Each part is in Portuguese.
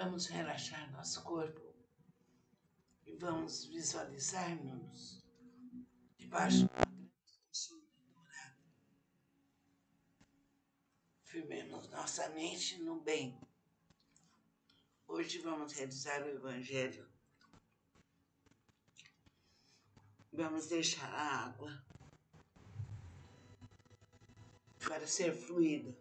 Vamos relaxar nosso corpo e vamos visualizar-nos debaixo de uma grande sombra dourada. Firmemos nossa mente no bem. Hoje vamos realizar o Evangelho. Vamos deixar a água para ser fluida.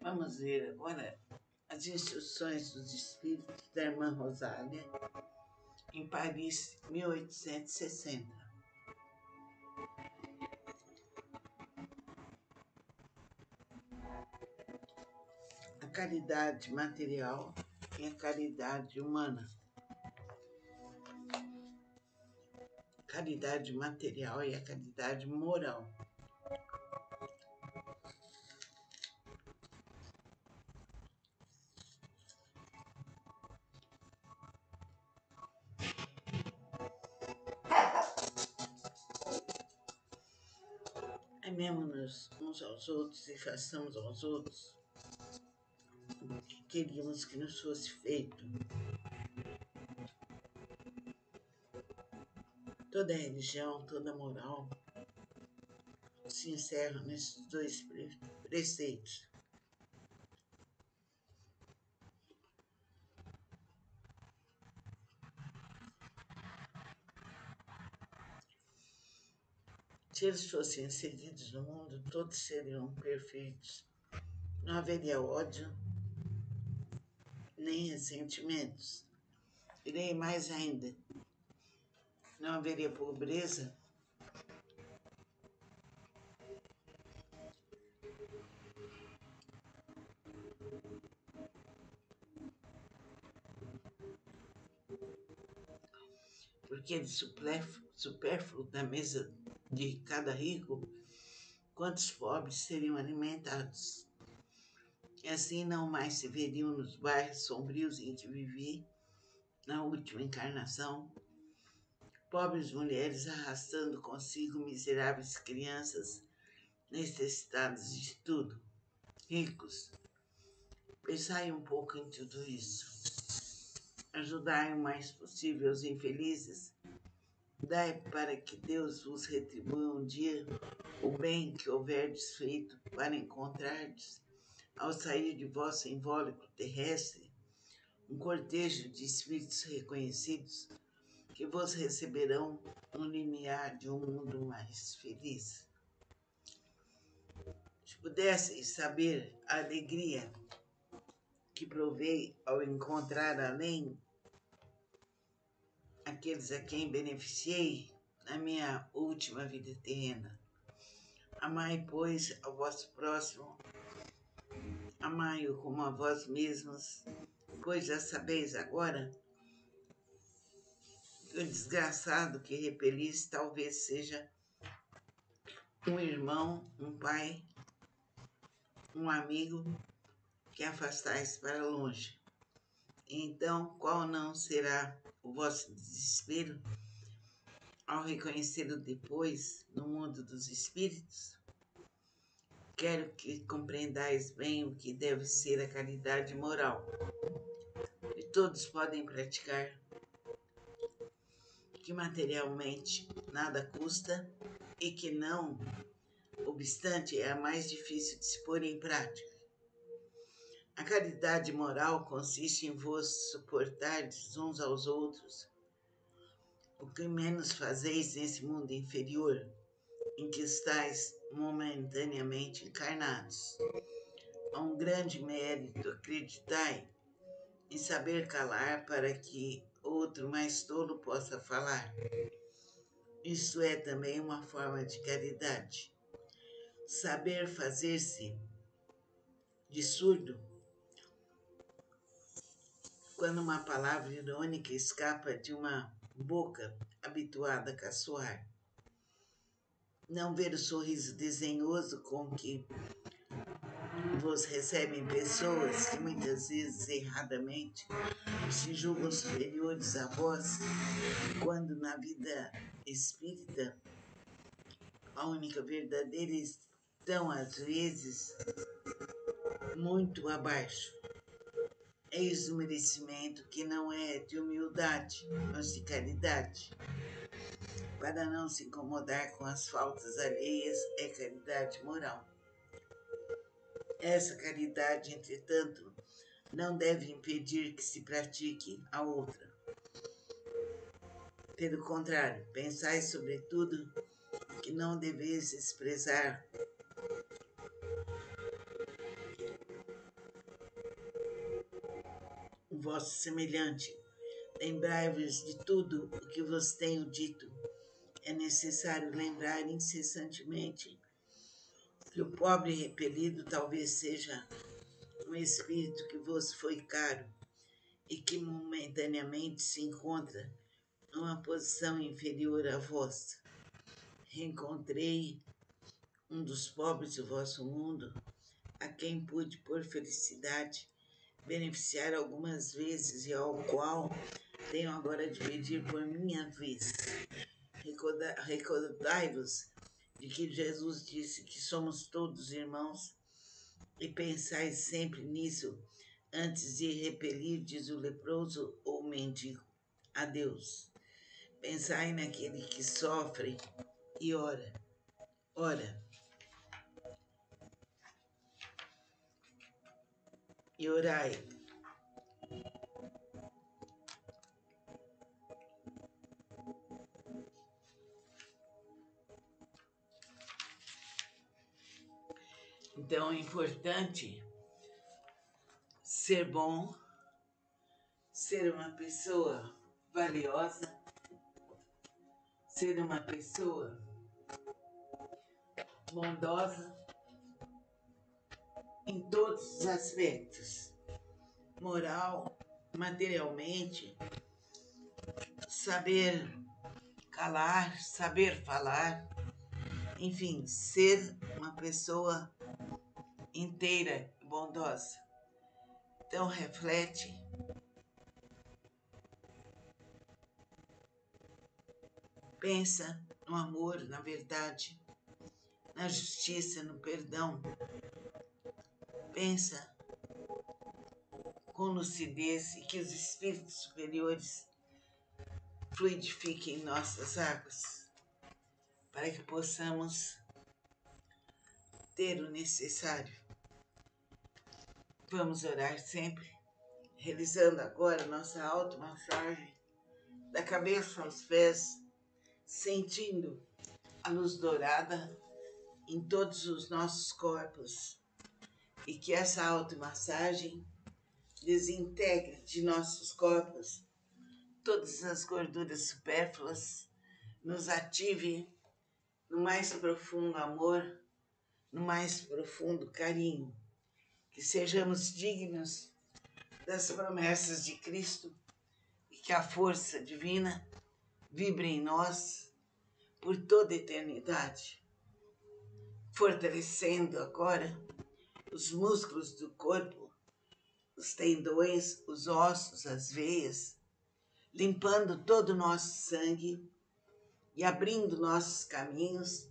Vamos ver agora as instruções dos espíritos da Irmã Rosália, em Paris, 1860. A caridade material e a caridade humana. Caridade material e a caridade moral. Amemo-nos uns aos outros e façamos aos outros o que queríamos que nos fosse feito. Toda religião, toda moral se encerra nesses dois preceitos. Se eles fossem inseridos no mundo, todos seriam perfeitos. Não haveria ódio, nem ressentimentos. Direi mais ainda, não haveria pobreza, porque de supérfluo da mesa de cada rico, quantos pobres seriam alimentados. E assim não mais se veriam nos bairros sombrios em que vivi, na última encarnação, pobres mulheres arrastando consigo miseráveis crianças necessitadas de tudo. Ricos, pensai um pouco em tudo isso. Ajudai o mais possível os infelizes. Dai para que Deus vos retribua um dia o bem que houverdes feito para encontrardes, ao sair de vosso invólucro terrestre, um cortejo de espíritos reconhecidos que vos receberão no limiar de um mundo mais feliz. Se pudesseis saber a alegria que provei ao encontrar além aqueles a quem beneficiei na minha última vida terrena. Amai, pois, ao vosso próximo, amai-o como a vós mesmos, pois já sabeis agora que o desgraçado que repelis talvez seja um irmão, um pai, um amigo que afastais para longe. Então, qual não será o vosso desespero ao reconhecê-lo depois no mundo dos espíritos? Quero que compreendais bem o que deve ser a caridade moral, que todos podem praticar, que materialmente nada custa e que não obstante é a mais difícil de se pôr em prática. A caridade moral consiste em vos suportardes uns aos outros, o que menos fazeis nesse mundo inferior em que estáis momentaneamente encarnados. Há um grande mérito, acreditai, em saber calar para que outro mais tolo possa falar. Isso é também uma forma de caridade. Saber fazer-se de surdo quando uma palavra irônica escapa de uma boca habituada a caçoar. Não ver o sorriso desdenhoso com que vos recebem pessoas que muitas vezes erradamente se julgam superiores a vós, quando na vida espírita a única verdadeira estão às vezes muito abaixo. Eis o merecimento que não é de humildade, mas de caridade. Para não se incomodar com as faltas alheias é caridade moral. Essa caridade, entretanto, não deve impedir que se pratique a outra. Pelo contrário, pensai sobretudo que não deveis desprezar o vosso semelhante. Lembrai-vos de tudo o que vos tenho dito. É necessário lembrar incessantemente que o pobre repelido talvez seja um espírito que vos foi caro e que momentaneamente se encontra numa posição inferior à vossa. Reencontrei um dos pobres do vosso mundo, a quem pude, por felicidade, beneficiar algumas vezes e ao qual tenho agora de pedir por minha vez. Recordai-vos de que Jesus disse que somos todos irmãos e pensai sempre nisso antes de repelirdes o leproso ou o mendigo. Adeus. Pensai naquele que sofre e ora. Ora. E orai. Então é importante ser bom, ser uma pessoa valiosa, ser uma pessoa bondosa em todos os aspectos, moral, materialmente, saber calar, saber falar, enfim, ser uma pessoa inteira, bondosa. Então reflete, pensa no amor, na verdade, na justiça, no perdão. Pensa com lucidez e que os espíritos superiores fluidifiquem nossas águas para que possamos ter o necessário. Vamos orar sempre, realizando agora nossa automassagem da cabeça aos pés, sentindo a luz dourada em todos os nossos corpos e que essa automassagem desintegre de nossos corpos todas as gorduras supérfluas, nos ative no mais profundo amor, no mais profundo carinho, que sejamos dignos das promessas de Cristo e que a força divina vibre em nós por toda a eternidade, fortalecendo agora os músculos do corpo, os tendões, os ossos, as veias, limpando todo o nosso sangue e abrindo nossos caminhos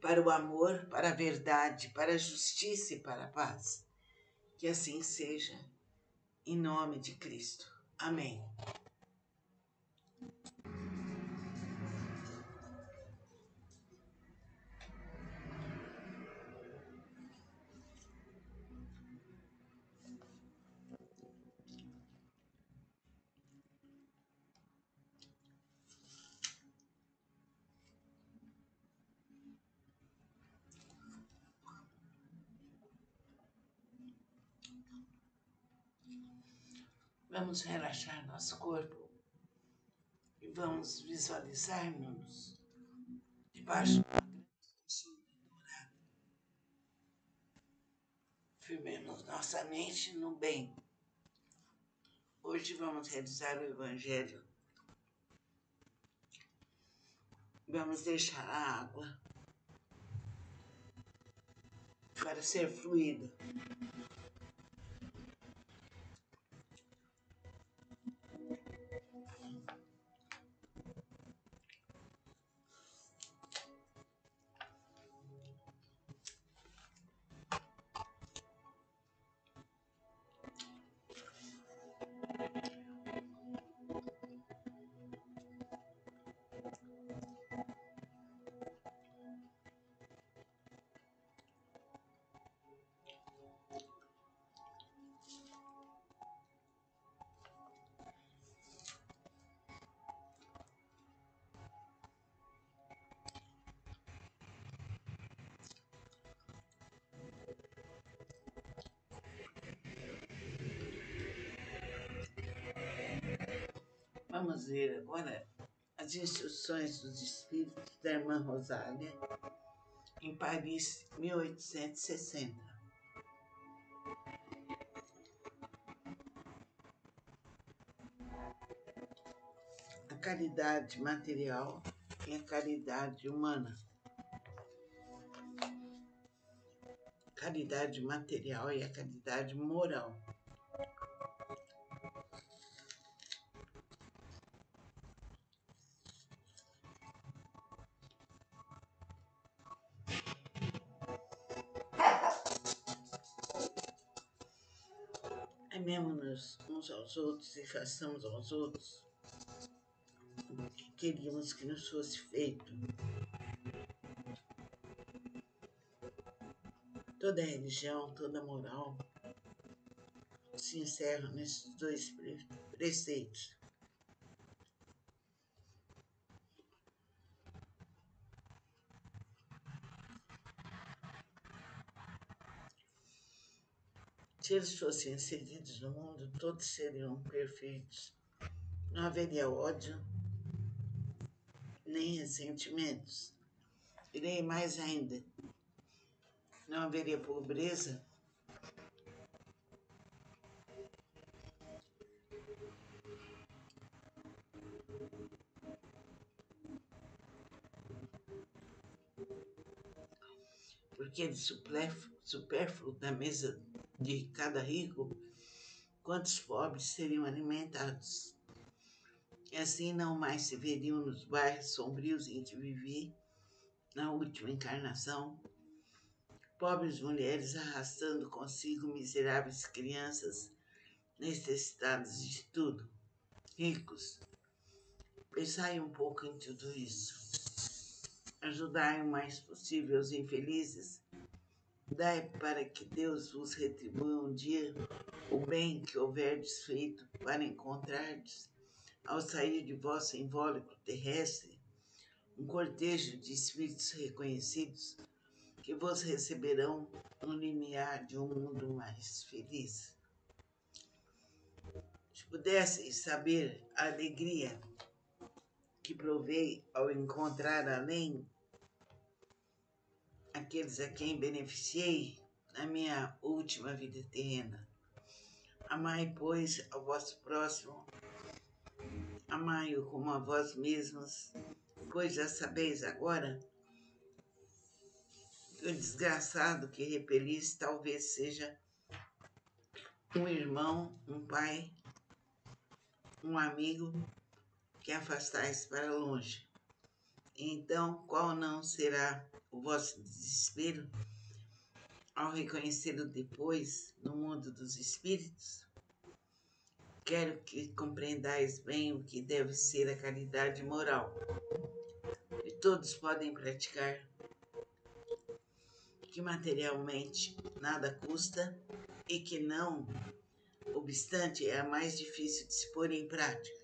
para o amor, para a verdade, para a justiça e para a paz. Que assim seja, em nome de Cristo. Amém. Vamos relaxar nosso corpo e vamos visualizar-nos debaixo de uma grande sombra dourada. Firmemos nossa mente no bem. Hoje vamos realizar o Evangelho. Vamos deixar a água para ser fluida. Vamos ver agora as instruções dos espíritos da Irmã Rosália, em Paris, 1860. A caridade material e a caridade humana. A caridade material e a caridade moral. Amemos-nos uns aos outros e façamos aos outros o que queríamos que nos fosse feito. Toda religião, toda moral se encerra nesses dois preceitos. Se eles fossem inseridos no mundo, todos seriam perfeitos. Não haveria ódio, nem ressentimentos. Direi mais ainda, não haveria pobreza, porque de supérfluo da mesa de cada rico, quantos pobres seriam alimentados. E assim não mais se veriam nos bairros sombrios em que vivi na última encarnação, pobres mulheres arrastando consigo miseráveis crianças necessitadas de tudo, ricos. Pensai um pouco em tudo isso. Ajudai o mais possível os infelizes. Dai para que Deus vos retribua um dia o bem que houverdes feito para encontrardes, ao sair de vosso invólucro terrestre, um cortejo de espíritos reconhecidos que vos receberão no limiar de um mundo mais feliz. Se pudesseis saber a alegria que provei ao encontrar além aqueles a quem beneficiei na minha última vida terrena. Amai, pois, ao vosso próximo, amai-o como a vós mesmos, pois já sabeis agora que o desgraçado que repelis talvez seja um irmão, um pai, um amigo que afastais para longe. Então, qual não será o vosso desespero ao reconhecê-lo depois no mundo dos espíritos? Quero que compreendais bem o que deve ser a caridade moral, que todos podem praticar, que materialmente nada custa e que não obstante é a mais difícil de se pôr em prática.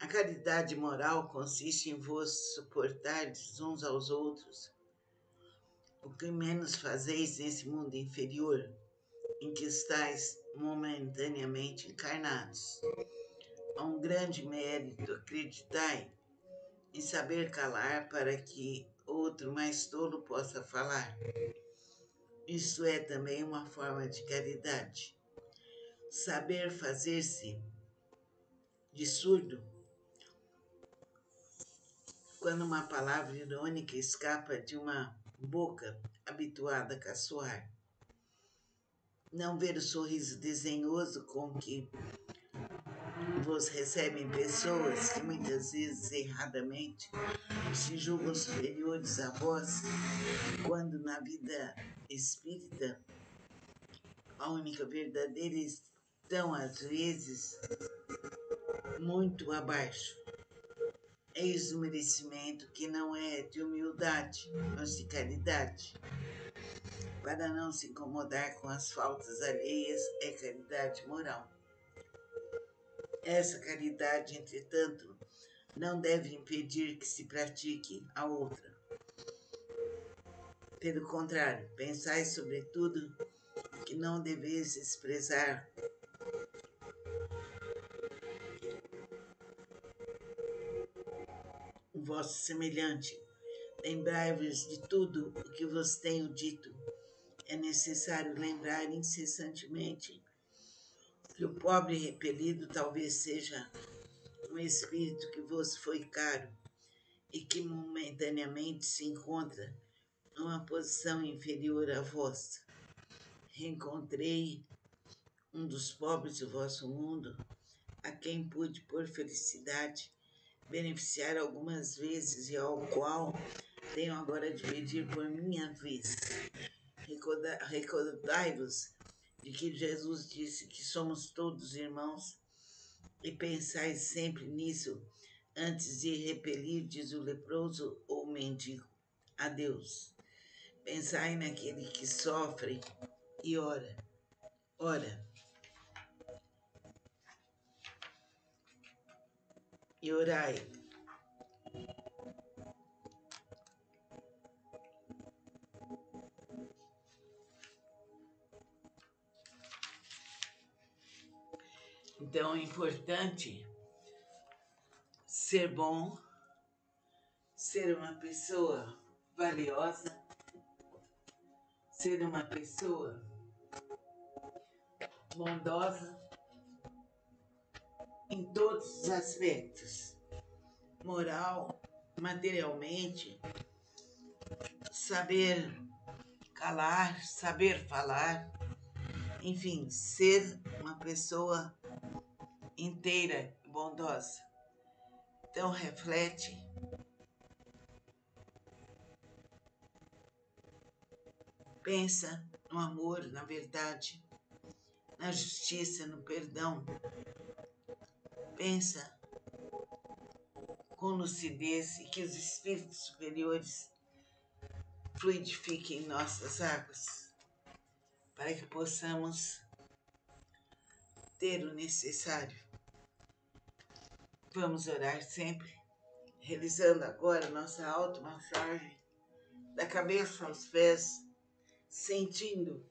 A caridade moral consiste em vos suportardes uns aos outros, o que menos fazeis nesse mundo inferior, em que estáis momentaneamente encarnados. Há um grande mérito, acreditai, em saber calar para que outro mais tolo possa falar. Isso é também uma forma de caridade. Saber fazer-se de surdo quando uma palavra irônica escapa de uma boca habituada a caçoar. Não ver o sorriso desdenhoso com que vos recebem pessoas que muitas vezes erradamente se julgam superiores a vós, quando na vida espírita a única verdadeira estão às vezes muito abaixo. Eis o merecimento que não é de humildade, mas de caridade. Para não se incomodar com as faltas alheias é caridade moral. Essa caridade, entretanto, não deve impedir que se pratique a outra. Pelo contrário, pensai sobretudo que não deveis desprezar o vosso semelhante. Lembrai-vos de tudo o que vos tenho dito. É necessário lembrar incessantemente que o pobre repelido talvez seja um espírito que vos foi caro e que momentaneamente se encontra numa posição inferior à vossa. Reencontrei um dos pobres do vosso mundo, a quem pude, por felicidade, beneficiar algumas vezes e ao qual tenho agora de pedir por minha vez. Recordai-vos de que Jesus disse que somos todos irmãos e pensai sempre nisso antes de repelirdes o leproso ou o mendigo. Adeus. Pensai naquele que sofre e ora. E orai. Então é importante ser bom, ser uma pessoa valiosa, ser uma pessoa bondosa em todos os aspectos, moral, materialmente, saber calar, saber falar, enfim, ser uma pessoa inteira e bondosa. Então reflete, pensa no amor, na verdade, na justiça, no perdão. Pensa com lucidez e que os espíritos superiores fluidifiquem nossas águas para que possamos ter o necessário. Vamos orar sempre, realizando agora nossa automassagem da cabeça aos pés, sentindo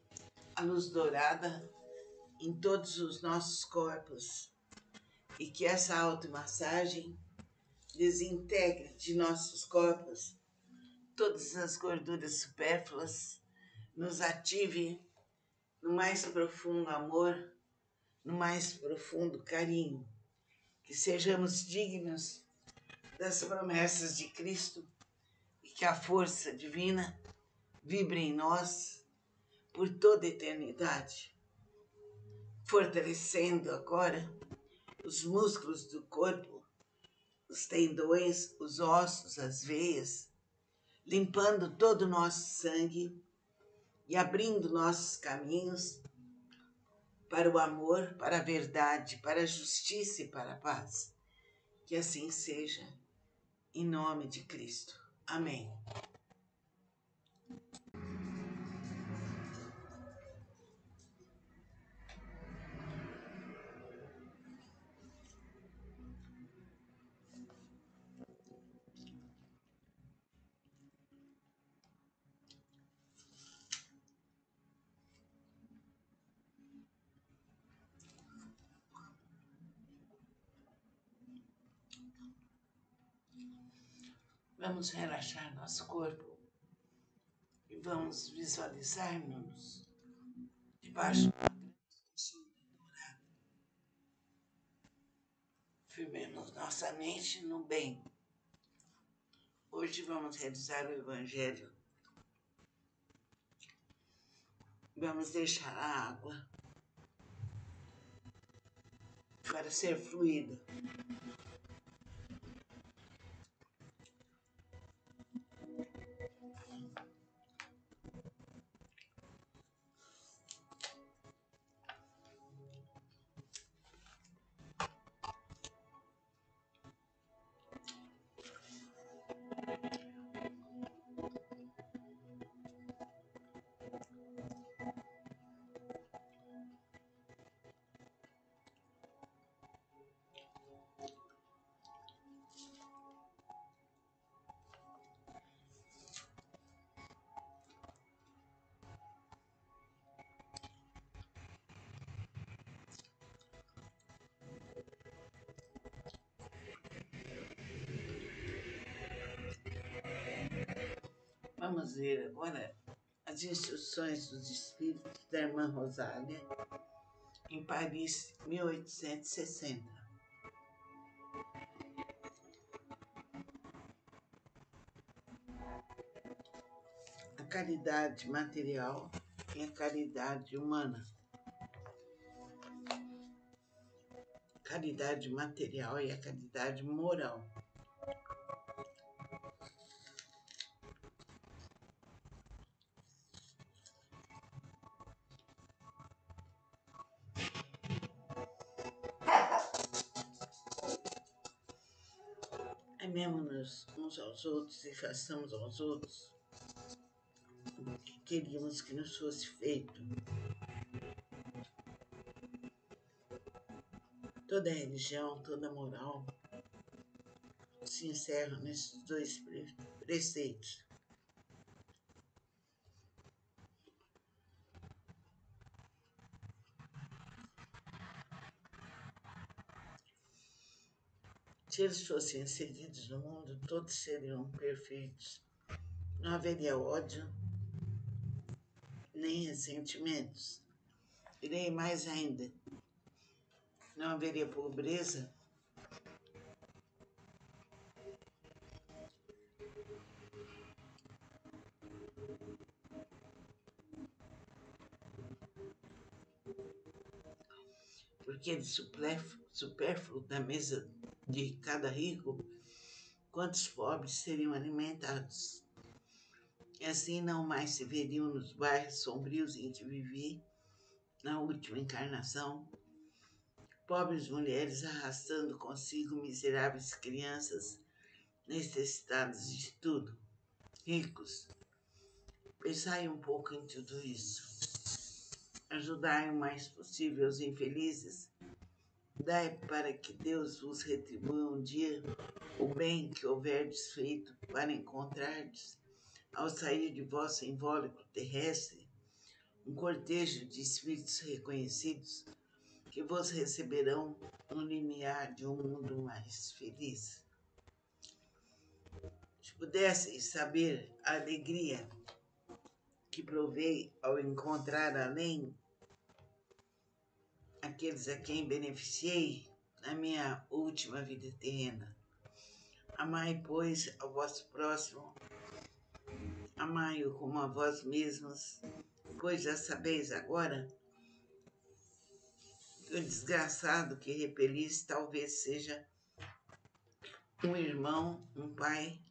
a luz dourada em todos os nossos corpos e que essa automassagem desintegre de nossos corpos todas as gorduras supérfluas, nos ative no mais profundo amor, no mais profundo carinho, que sejamos dignos das promessas de Cristo e que a força divina vibre em nós por toda a eternidade, fortalecendo agora os músculos do corpo, os tendões, os ossos, as veias, limpando todo o nosso sangue e abrindo nossos caminhos para o amor, para a verdade, para a justiça e para a paz. Que assim seja, em nome de Cristo. Amém. Vamos relaxar nosso corpo e vamos visualizar-nos debaixo de uma grande sombra dourada. Firmemos nossa mente no bem. Hoje vamos realizar o Evangelho. Vamos deixar a água para ser fluida. Vamos ver agora as instruções dos espíritos da Irmã Rosália, em Paris, 1860. A caridade material e a caridade humana. A caridade material e a caridade moral. Amemo-nos uns aos outros e façamos aos outros o que queríamos que nos fosse feito. Toda religião, toda moral se encerra nesses dois preceitos. Se eles fossem inseridos no mundo, todos seriam perfeitos. Não haveria ódio, nem ressentimentos. Direi mais ainda, não haveria pobreza, porque de supérfluo da mesa de cada rico, quantos pobres seriam alimentados. E assim não mais se veriam nos bairros sombrios em que vivi, na última encarnação, pobres mulheres arrastando consigo miseráveis crianças necessitadas de tudo. Ricos, pensai um pouco em tudo isso. Ajudai o mais possível os infelizes. Dai para que Deus vos retribua um dia o bem que houverdes feito para encontrardes, ao sair de vosso invólucro terrestre, um cortejo de espíritos reconhecidos que vos receberão no limiar de um mundo mais feliz. Se pudesseis saber a alegria que provei ao encontrar além aqueles a quem beneficiei na minha última vida terrena. Amai, pois, ao vosso próximo, amai-o como a vós mesmos, pois já sabeis agora que o desgraçado que repelis talvez seja um irmão, um pai,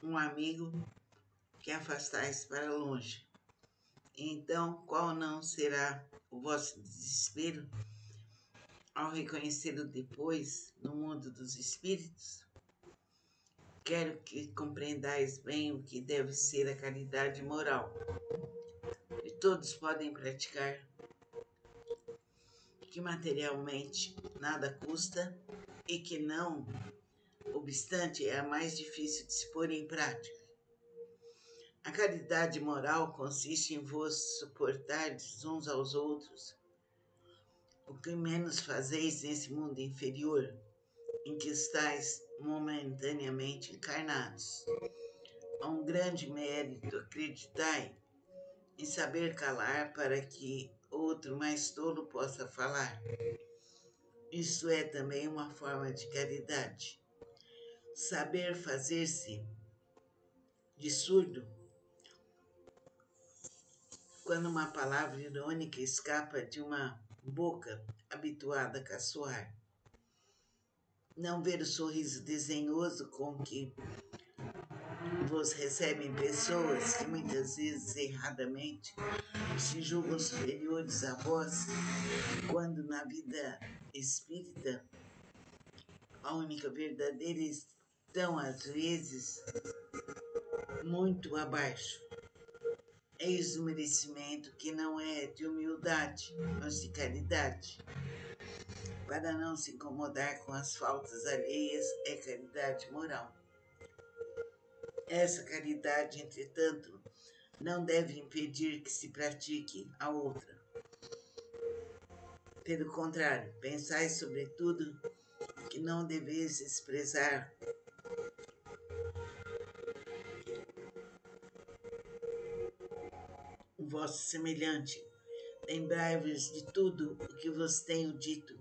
um amigo que afastais para longe. Então, qual não será o vosso desespero ao reconhecê-lo depois no mundo dos espíritos? Quero que compreendais bem o que deve ser a caridade moral, que todos podem praticar, que materialmente nada custa e que não obstante é a mais difícil de se pôr em prática. A caridade moral consiste em vos suportardes uns aos outros, o que menos fazeis nesse mundo inferior, em que estáis momentaneamente encarnados. Há um grande mérito, acreditai, em saber calar para que outro mais tolo possa falar. Isso é também uma forma de caridade. Saber fazer-se de surdo quando uma palavra irônica escapa de uma boca habituada a caçoar. Não ver o sorriso desdenhoso com que vos recebem pessoas que muitas vezes erradamente se julgam superiores a vós, quando na vida espírita a única verdadeira estão às vezes muito abaixo. Eis o merecimento que não é de humildade, mas de caridade. Para não se incomodar com as faltas alheias é caridade moral. Essa caridade, entretanto, não deve impedir que se pratique a outra. Pelo contrário, pensai sobretudo que não deveis desprezar o vosso semelhante. Lembrai-vos de tudo o que vos tenho dito.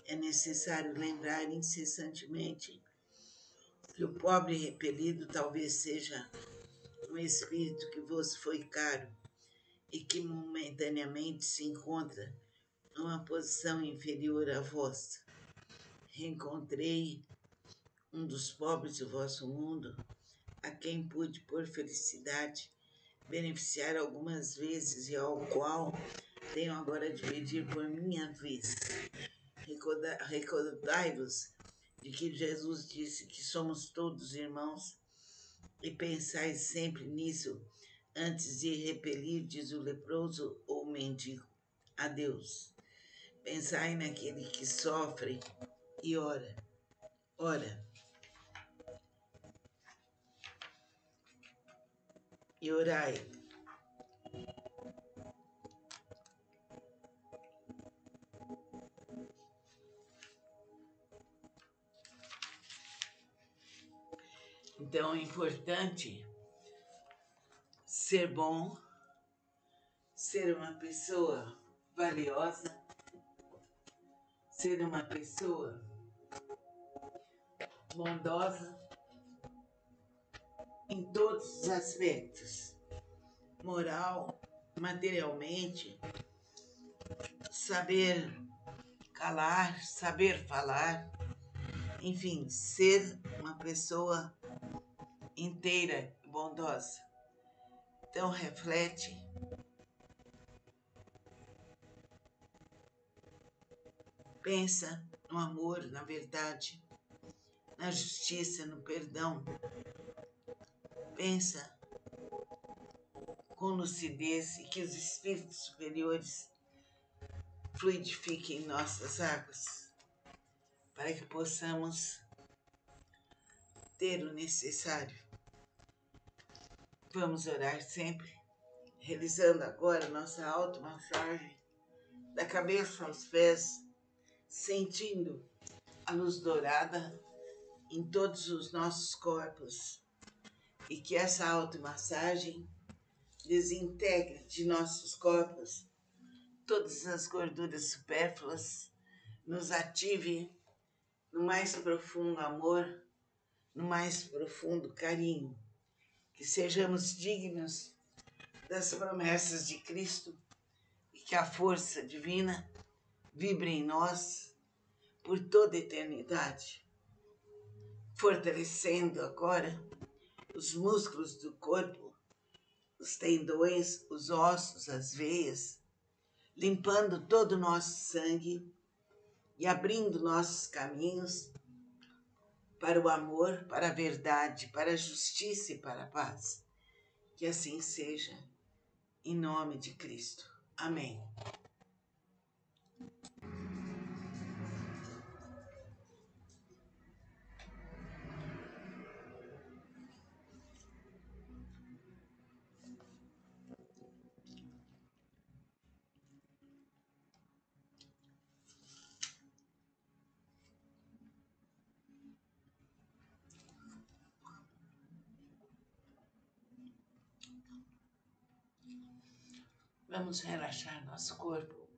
É necessário lembrar incessantemente que o pobre repelido talvez seja um espírito que vos foi caro e que momentaneamente se encontra numa posição inferior à vossa. Reencontrei um dos pobres do vosso mundo, a quem pude, por felicidade, beneficiar algumas vezes e ao qual tenho agora de pedir por minha vez. Recordai-vos de que Jesus disse que somos todos irmãos e pensai sempre nisso antes de repelirdes o leproso ou o mendigo a Deus. Pensai naquele que sofre e ora. E orai. Então é importante ser bom, ser uma pessoa valiosa, ser uma pessoa bondosa em todos os aspectos, moral, materialmente, saber calar, saber falar, enfim, ser uma pessoa inteira, bondosa. Então reflete, pensa no amor, na verdade, na justiça, no perdão. Pensa com lucidez e que os espíritos superiores fluidifiquem nossas águas para que possamos ter o necessário. Vamos orar sempre, realizando agora nossa automassagem da cabeça aos pés, sentindo a luz dourada em todos os nossos corpos e que essa automassagem desintegre de nossos corpos todas as gorduras supérfluas, nos ative no mais profundo amor, no mais profundo carinho, que sejamos dignos das promessas de Cristo e que a força divina vibre em nós por toda a eternidade, fortalecendo agora os músculos do corpo, os tendões, os ossos, as veias, limpando todo o nosso sangue e abrindo nossos caminhos para o amor, para a verdade, para a justiça e para a paz. Que assim seja, em nome de Cristo. Amém. Vamos relaxar nosso corpo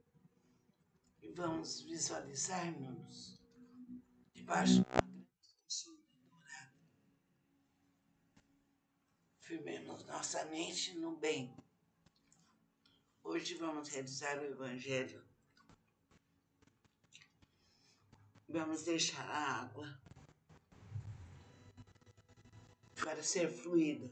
e vamos visualizar-nos debaixo de uma grande sombra dourada. Firmemos nossa mente no bem. Hoje vamos realizar o Evangelho. Vamos deixar a água para ser fluida.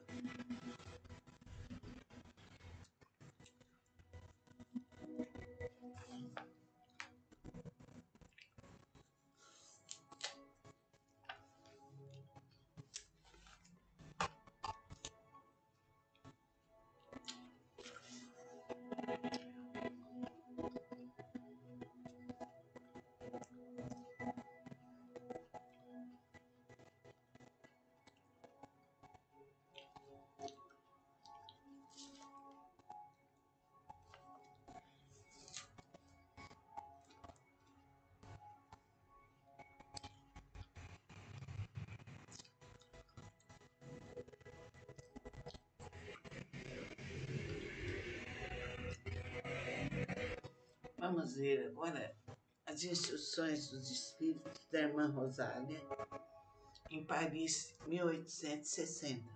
Vamos ver agora as instruções dos espíritos da irmã Rosália, em Paris, 1860.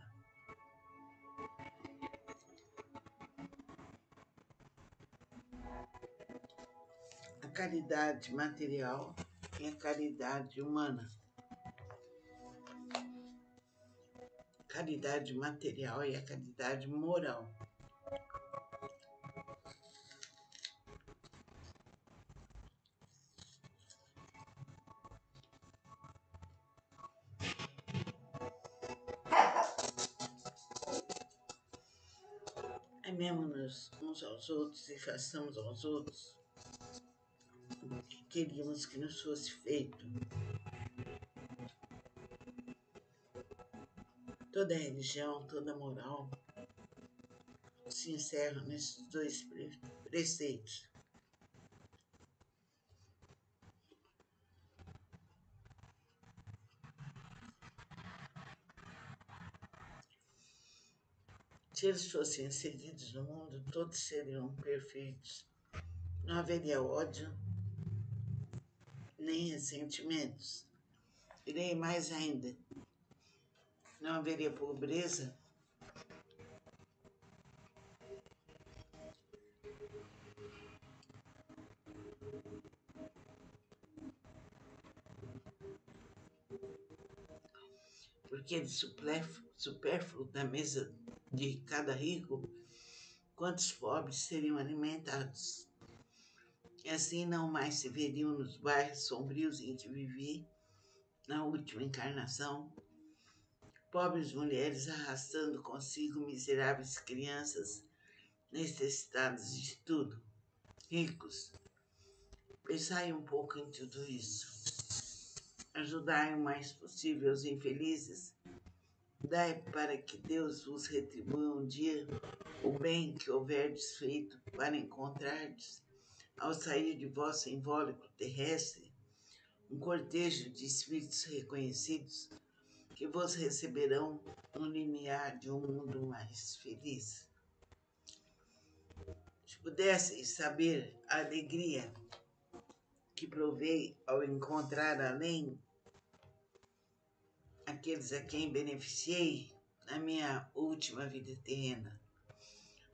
A caridade material e a caridade humana. Caridade material e a caridade moral. Amemos-nos uns aos outros e façamos aos outros o que queríamos que nos fosse feito. Toda religião, toda moral se encerra nesses dois preceitos. Se eles fossem inseridos no mundo, todos seriam perfeitos. Não haveria ódio, nem ressentimentos. Direi mais ainda, não haveria pobreza, porque de supérfluo da mesa de cada rico, quantos pobres seriam alimentados. E assim não mais se veriam nos bairros sombrios em que vivi na última encarnação, pobres mulheres arrastando consigo miseráveis crianças necessitadas de tudo. Ricos, pensai um pouco em tudo isso. Ajudai o mais possível os infelizes. Dai para que Deus vos retribua um dia o bem que houverdes feito para encontrardes, ao sair de vosso invólucro terrestre, um cortejo de espíritos reconhecidos que vos receberão no limiar de um mundo mais feliz. Se pudesseis saber a alegria que provei ao encontrar além aqueles a quem beneficiei na minha última vida terrena.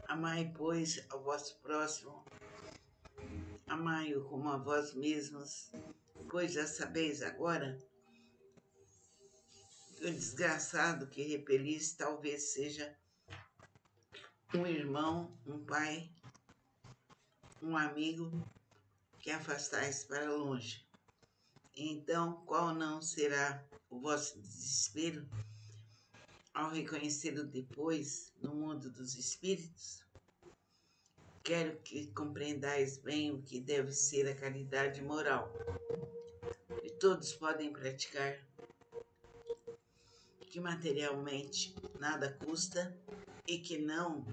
Amai, pois, ao vosso próximo, amai-o como a vós mesmos, pois já sabeis agora que o desgraçado que repelis talvez seja um irmão, um pai, um amigo que afastais para longe. Então, qual não será o vosso desespero ao reconhecê-lo depois no mundo dos espíritos? Quero que compreendais bem o que deve ser a caridade moral, que todos podem praticar, que materialmente nada custa e que não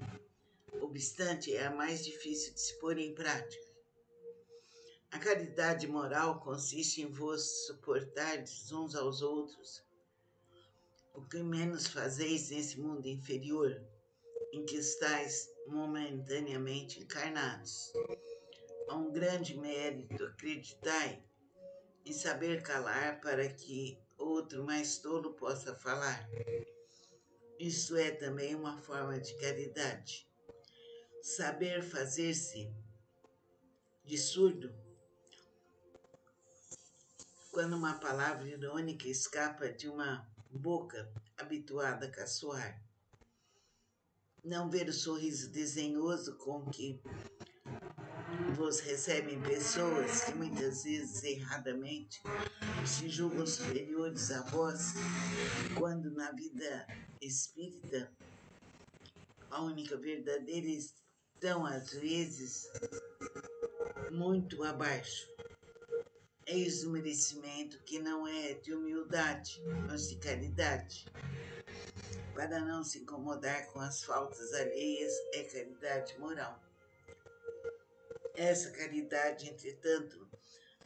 obstante é a mais difícil de se pôr em prática. A caridade moral consiste em vos suportardes uns aos outros, o que menos fazeis nesse mundo inferior em que estáis momentaneamente encarnados. Há um grande mérito, acreditai, em saber calar para que outro mais tolo possa falar. Isso é também uma forma de caridade. Saber fazer-se de surdo quando uma palavra irônica escapa de uma boca habituada a caçoar. Não ver o sorriso desdenhoso com que vos recebem pessoas que muitas vezes erradamente se julgam superiores a vós, quando na vida espírita a única verdadeira estão às vezes muito abaixo. Eis o merecimento que não é de humildade, mas de caridade. Para não se incomodar com as faltas alheias é caridade moral. Essa caridade, entretanto,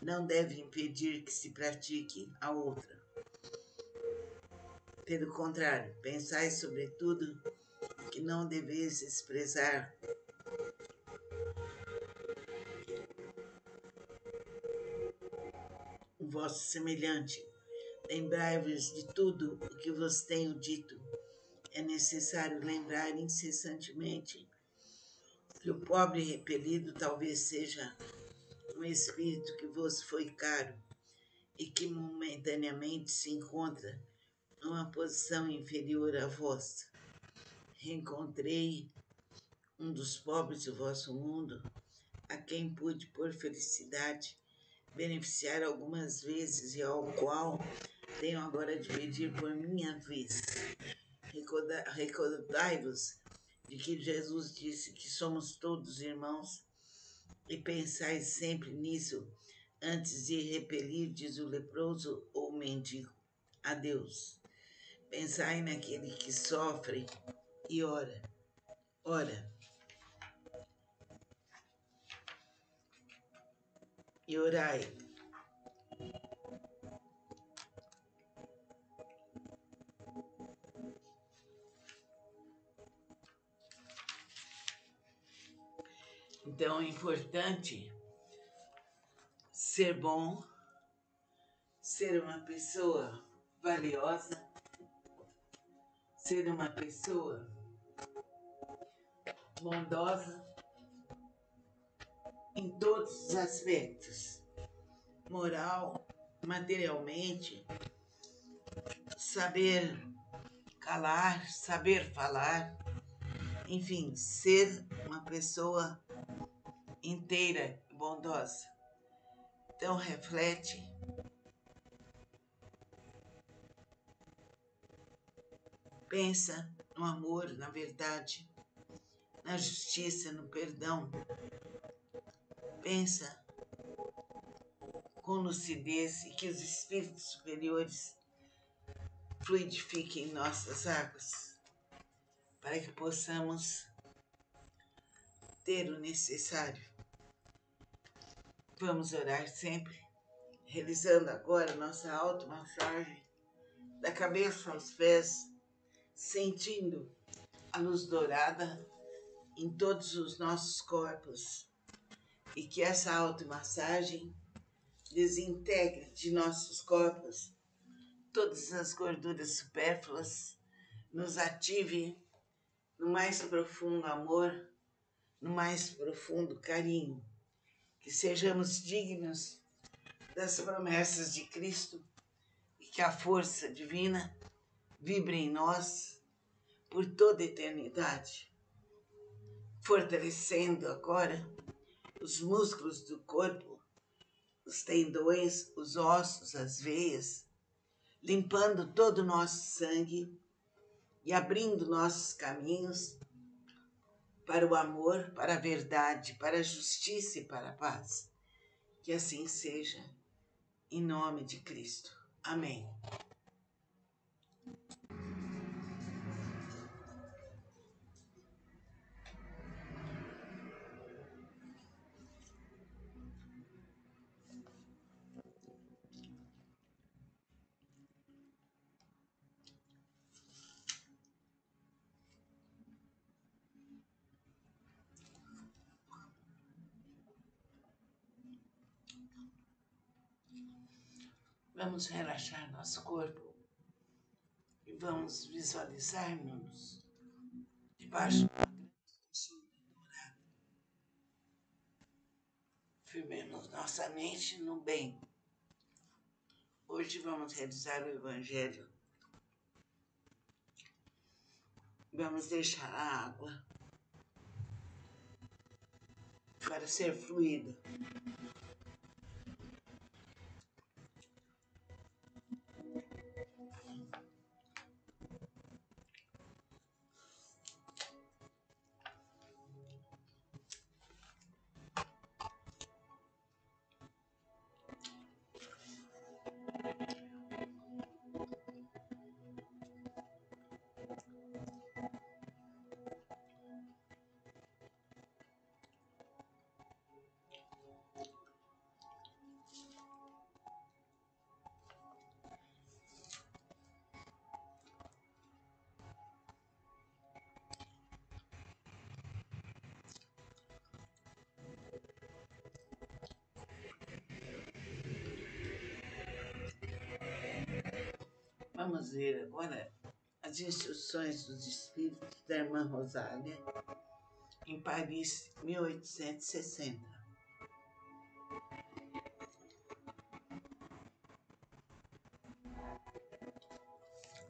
não deve impedir que se pratique a outra. Pelo contrário, pensai sobretudo que não deveis desprezar o vosso semelhante. Lembrai-vos de tudo o que vos tenho dito. É necessário lembrar incessantemente que o pobre repelido talvez seja um espírito que vos foi caro e que momentaneamente se encontra numa posição inferior à vossa. Reencontrei um dos pobres do vosso mundo, a quem pude, por felicidade, beneficiar algumas vezes e ao qual tenho agora de pedir por minha vez. Recordai-vos de que Jesus disse que somos todos irmãos e pensai sempre nisso antes de repelirdes o leproso ou o mendigo. Adeus. Pensai naquele que sofre e ora. Ora. E orai. Então é importante ser bom, ser uma pessoa valiosa, ser uma pessoa bondosa em todos os aspectos, moral, materialmente, saber calar, saber falar, enfim, ser uma pessoa inteira e bondosa. Então reflete, pensa no amor, na verdade, na justiça, no perdão. Pensa com lucidez e que os espíritos superiores fluidifiquem nossas águas para que possamos ter o necessário. Vamos orar sempre, realizando agora nossa automassagem da cabeça aos pés, sentindo a luz dourada em todos os nossos corpos e que essa automassagem desintegre de nossos corpos todas as gorduras supérfluas, nos ative no mais profundo amor, no mais profundo carinho, que sejamos dignos das promessas de Cristo e que a força divina vibre em nós por toda a eternidade, fortalecendo agora os músculos do corpo, os tendões, os ossos, as veias, limpando todo o nosso sangue e abrindo nossos caminhos para o amor, para a verdade, para a justiça e para a paz. Que assim seja, em nome de Cristo. Amém. Vamos relaxar nosso corpo e vamos visualizar-nos debaixo de uma grande sombra dourada. Firmemos nossa mente no bem. Hoje vamos realizar o Evangelho. Vamos deixar a água para ser fluida. Vamos ver agora as instruções dos espíritos da Irmã Rosália, em Paris, 1860.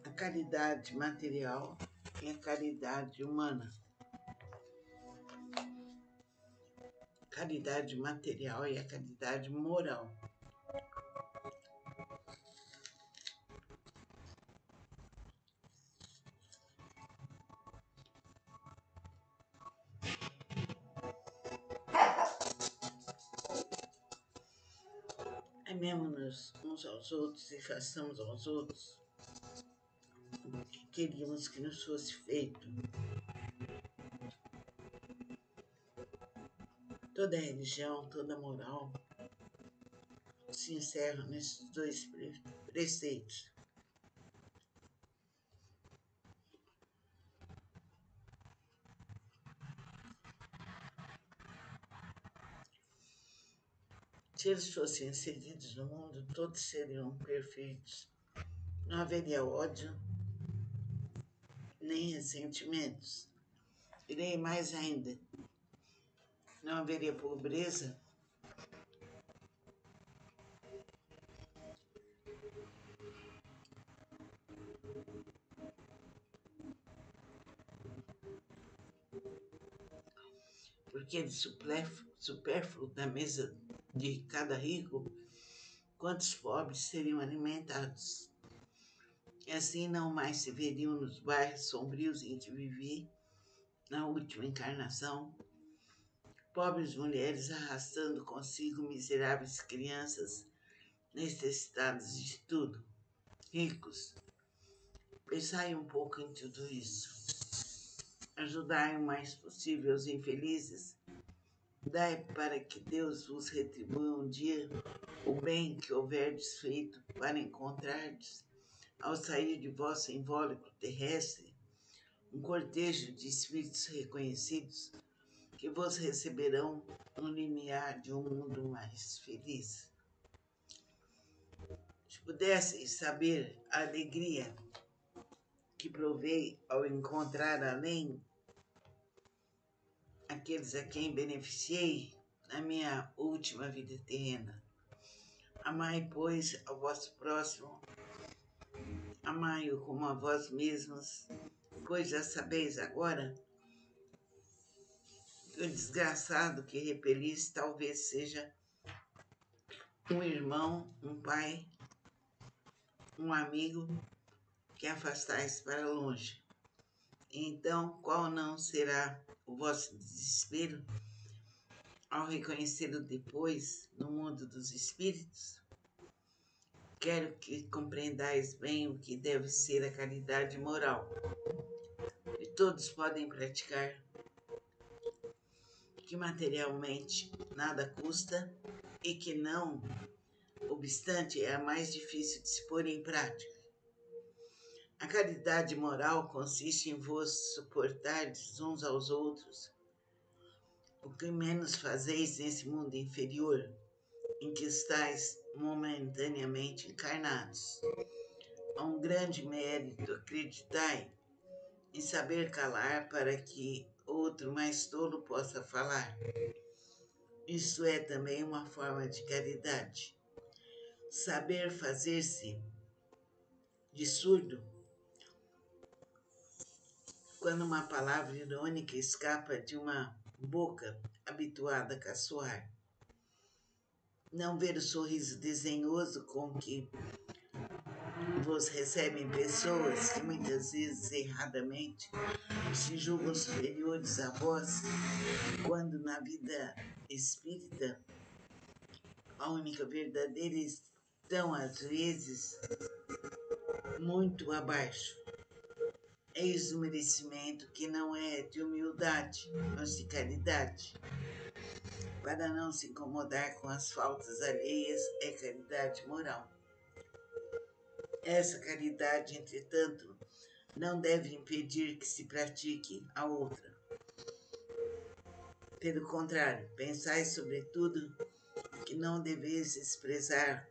A caridade material e a caridade humana. Caridade material e a caridade moral. Amemo-nos uns aos outros e façamos aos outros o que queríamos que nos fosse feito. Toda religião, toda moral se encerra nesses dois preceitos. Se eles fossem inseridos no mundo, todos seriam perfeitos. Não haveria ódio, nem ressentimentos. Direi mais ainda, não haveria pobreza, porque de supérfluo da mesa de cada rico, quantos pobres seriam alimentados. E assim não mais se veriam nos bairros sombrios em que vivi, na última encarnação, pobres mulheres arrastando consigo miseráveis crianças necessitadas de tudo, ricos. Pensai um pouco em tudo isso. Ajudai o mais possível os infelizes. Dai para que Deus vos retribua um dia o bem que houverdes feito para encontrardes, ao sair de vosso invólucro terrestre, um cortejo de espíritos reconhecidos que vos receberão no limiar de um mundo mais feliz. Se pudesseis saber a alegria que provei ao encontrar além aqueles a quem beneficiei na minha última vida terrena. Amai, pois, ao vosso próximo, amai-o como a vós mesmos, pois já sabeis agora que o desgraçado que repelis talvez seja um irmão, um pai, um amigo que afastais para longe. Então, qual não será o vosso desespero ao reconhecê-lo depois no mundo dos espíritos? Quero que compreendais bem o que deve ser a caridade moral, que todos podem praticar, que materialmente nada custa e que não obstante é a mais difícil de se pôr em prática. A caridade moral consiste em vos suportardes uns aos outros, o que menos fazeis nesse mundo inferior em que estáis momentaneamente encarnados. Há um grande mérito, acreditai, em saber calar para que outro mais tolo possa falar. Isso é também uma forma de caridade. Saber fazer-se de surdo quando uma palavra irônica escapa de uma boca habituada a caçoar. Não ver o sorriso desdenhoso com que vos recebem pessoas que muitas vezes erradamente se julgam superiores a vós, quando na vida espírita a única verdadeira estão às vezes muito abaixo. Eis o merecimento que não é de humildade, mas de caridade. Para não se incomodar com as faltas alheias é caridade moral. Essa caridade, entretanto, não deve impedir que se pratique a outra. Pelo contrário, pensai sobretudo que não deveis desprezar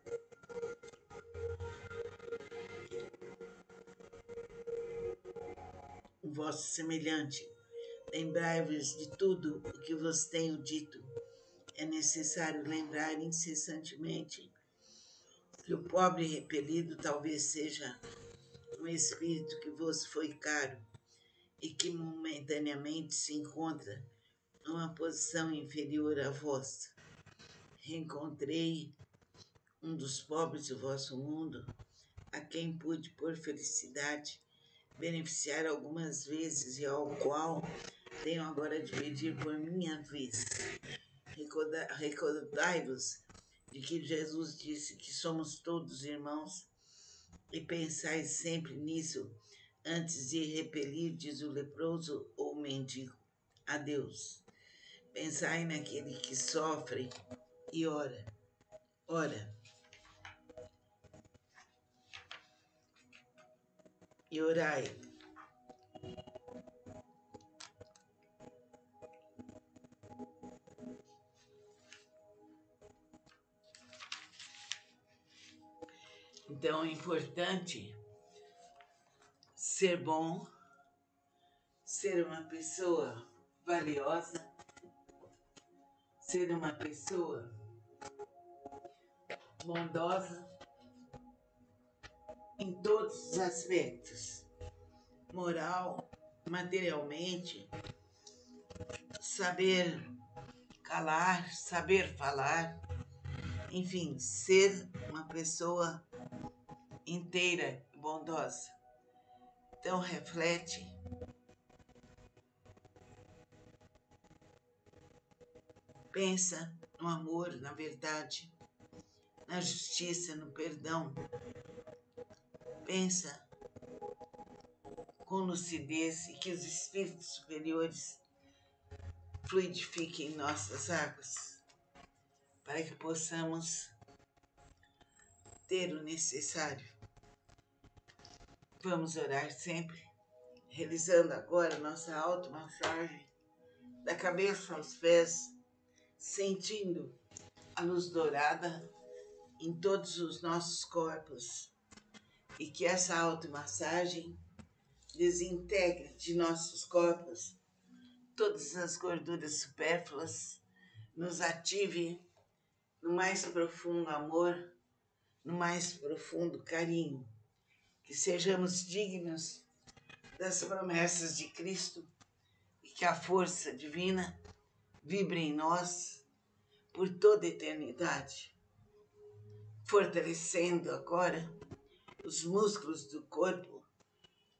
o vosso semelhante. Lembrai-vos de tudo o que vos tenho dito. É necessário lembrar incessantemente que o pobre repelido talvez seja um espírito que vos foi caro e que momentaneamente se encontra numa posição inferior à vossa. Reencontrei um dos pobres do vosso mundo, a quem pude, por felicidade, beneficiar algumas vezes e ao qual tenho agora de pedir por minha vez. Recordai-vos de que Jesus disse que somos todos irmãos e pensai sempre nisso antes de repelirdes o leproso ou o mendigo a Deus. Pensai naquele que sofre e ora. E orai. Então é importante ser bom, ser uma pessoa valiosa, ser uma pessoa bondosa em todos os aspectos, moral, materialmente, saber calar, saber falar, enfim, ser uma pessoa inteira e bondosa. Então reflete, pensa no amor, na verdade, na justiça, no perdão. Pensa com lucidez e que os espíritos superiores fluidifiquem nossas águas para que possamos ter o necessário. Vamos orar sempre, realizando agora nossa automassagem da cabeça aos pés, sentindo a luz dourada em todos os nossos corpos e que essa automassagem desintegre de nossos corpos todas as gorduras supérfluas, nos ative no mais profundo amor, no mais profundo carinho, que sejamos dignos das promessas de Cristo e que a força divina vibre em nós por toda a eternidade, fortalecendo agora os músculos do corpo,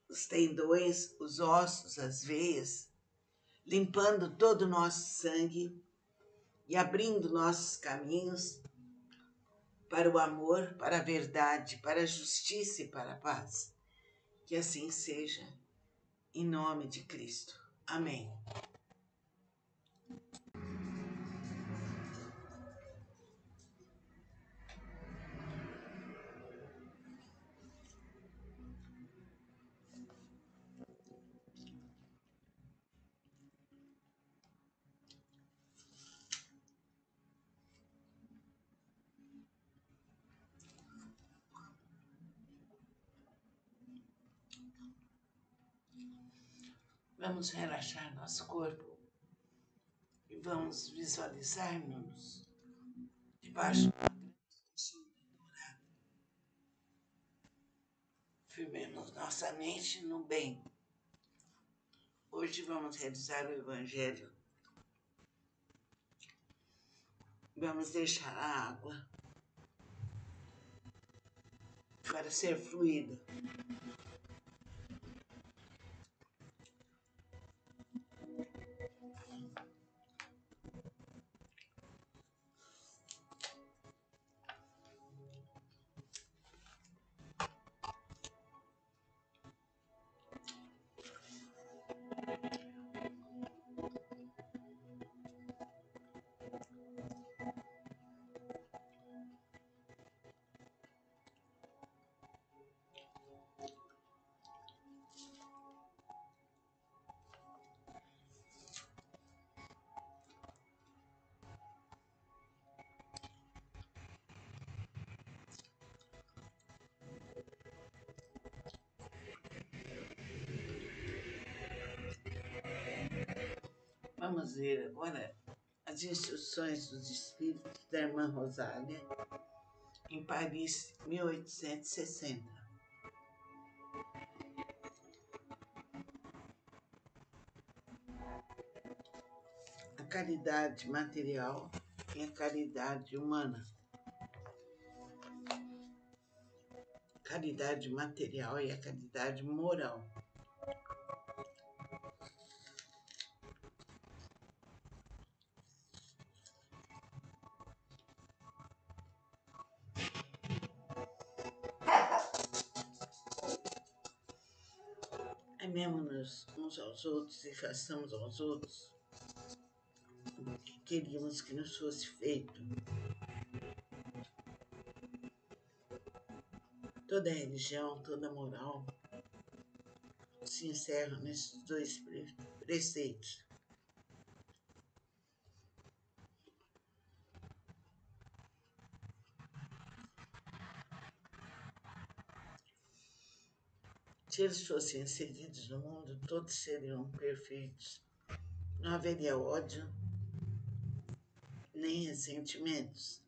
os tendões, os ossos, as veias, limpando todo o nosso sangue e abrindo nossos caminhos para o amor, para a verdade, para a justiça e para a paz. Que assim seja, em nome de Cristo. Amém. Vamos relaxar nosso corpo e vamos visualizar-nos debaixo de uma grande sombra dourada. Firmemos nossa mente no bem. Hoje vamos realizar o Evangelho. Vamos deixar a água para ser fluida. Vamos ver agora as instruções dos espíritos da Irmã Rosália, em Paris, 1860. A caridade material e a caridade humana. A caridade material e a caridade moral. Amemos-nos uns aos outros e façamos aos outros o que queríamos que nos fosse feito. Toda religião, toda moral se encerra nesses dois preceitos. Se eles fossem inseridos no mundo, todos seriam perfeitos. Não haveria ódio, nem ressentimentos.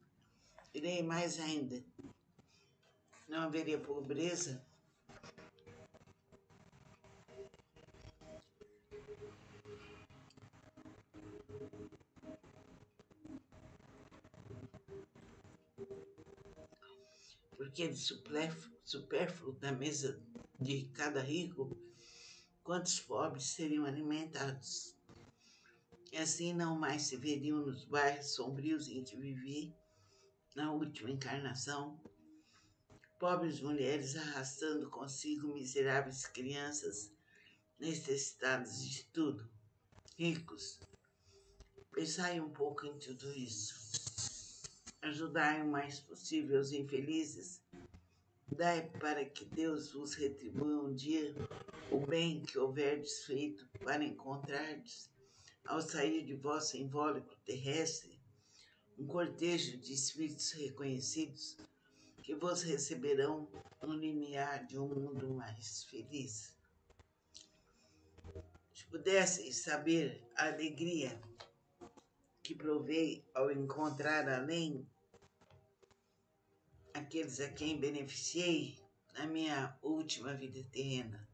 Direi mais ainda, não haveria pobreza, porque de supérfluo da mesa de cada rico, quantos pobres seriam alimentados. E assim não mais se veriam nos bairros sombrios em que vivi na última encarnação, pobres mulheres arrastando consigo miseráveis crianças necessitadas de tudo. Ricos, pensai um pouco em tudo isso. Ajudai o mais possível os infelizes. Dai para que Deus vos retribua um dia o bem que houverdes feito para encontrardes, ao sair de vosso invólucro terrestre, um cortejo de espíritos reconhecidos que vos receberão no limiar de um mundo mais feliz. Se pudesseis saber a alegria que provei ao encontrar além aqueles a quem beneficiei na minha última vida terrena.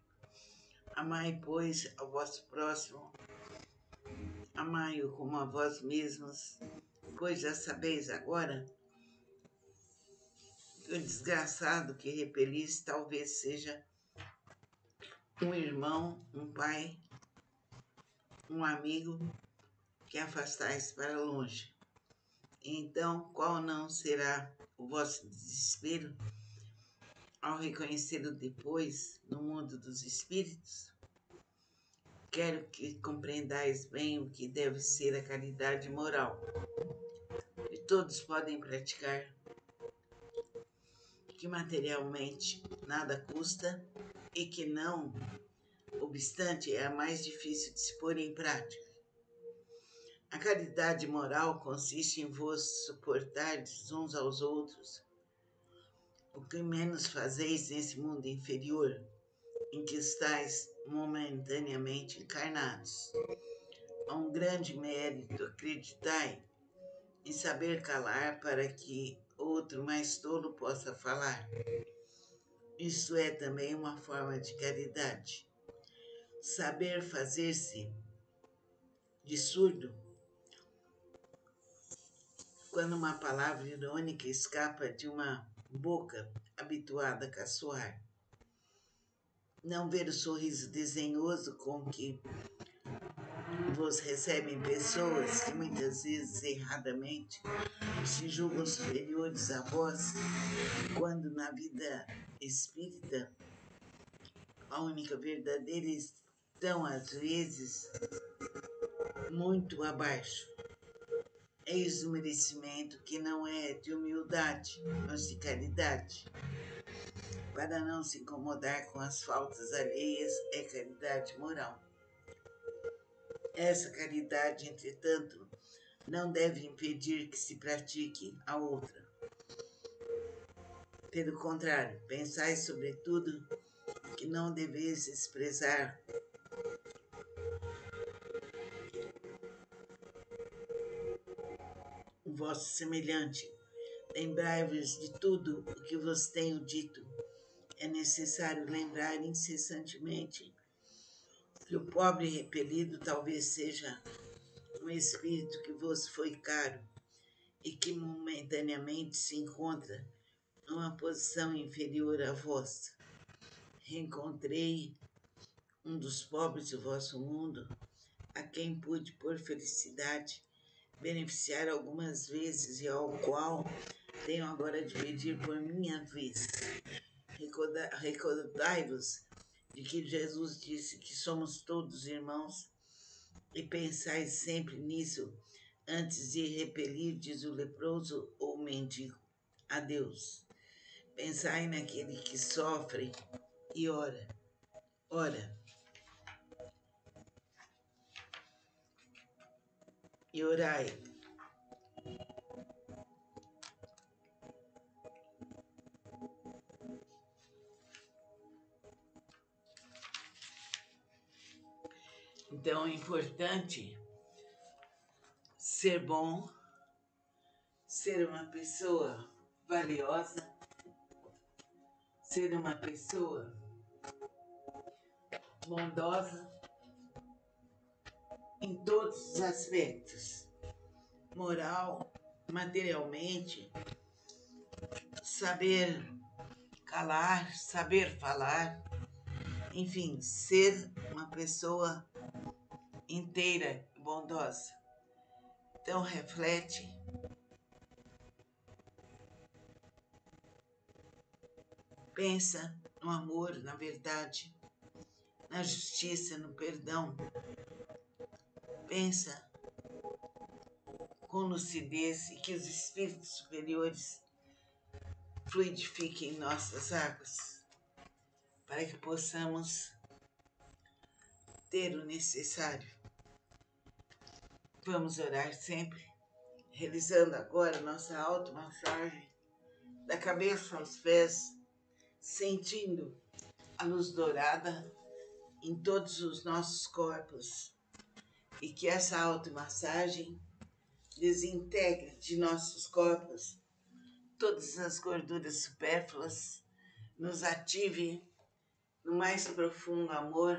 Amai, pois, ao vosso próximo, amai-o como a vós mesmos, pois já sabeis agora que o desgraçado que repelis talvez seja um irmão, um pai, um amigo que afastais para longe. Então, qual não será o vosso desespero ao reconhecê-lo depois no mundo dos espíritos? Quero que compreendais bem o que deve ser a caridade moral, que todos podem praticar, que materialmente nada custa e que não obstante é a mais difícil de se pôr em prática. A caridade moral consiste em vos suportardes uns aos outros, o que menos fazeis nesse mundo inferior em que estáis momentaneamente encarnados. Há um grande mérito, acreditai, em saber calar para que outro mais tolo possa falar. Isso é também uma forma de caridade. Saber fazer-se de surdo quando uma palavra irônica escapa de uma boca habituada a caçoar. Não ver o sorriso desdenhoso com que vos recebem pessoas que muitas vezes erradamente se julgam superiores a vós, quando na vida espírita a única verdadeira estão às vezes muito abaixo. Eis o merecimento que não é de humildade, mas de caridade. Para não se incomodar com as faltas alheias é caridade moral. Essa caridade, entretanto, não deve impedir que se pratique a outra. Pelo contrário, pensai sobretudo que não deveis desprezar o vosso semelhante. Lembrai-vos de tudo o que vos tenho dito. É necessário lembrar incessantemente que o pobre repelido talvez seja um espírito que vos foi caro e que momentaneamente se encontra numa posição inferior à vossa. Reencontrei um dos pobres do vosso mundo, a quem pude, por felicidade, beneficiar algumas vezes e ao qual tenho agora de pedir por minha vez. Recordai-vos de que Jesus disse que somos todos irmãos e pensai sempre nisso antes de repelirdes o leproso ou o mendigo. Adeus. Pensai naquele que sofre e ora. E orai. Então é importante ser bom, ser uma pessoa valiosa, ser uma pessoa bondosa em todos os aspectos, moral, materialmente, saber calar, saber falar, enfim, ser uma pessoa inteira e bondosa. Então reflete, pensa no amor, na verdade, na justiça, no perdão. Pensa com lucidez e que os espíritos superiores fluidifiquem nossas águas para que possamos ter o necessário. Vamos orar sempre, realizando agora nossa automassagem da cabeça aos pés, sentindo a luz dourada em todos os nossos corpos e que essa automassagem desintegre de nossos corpos todas as gorduras supérfluas, nos ative no mais profundo amor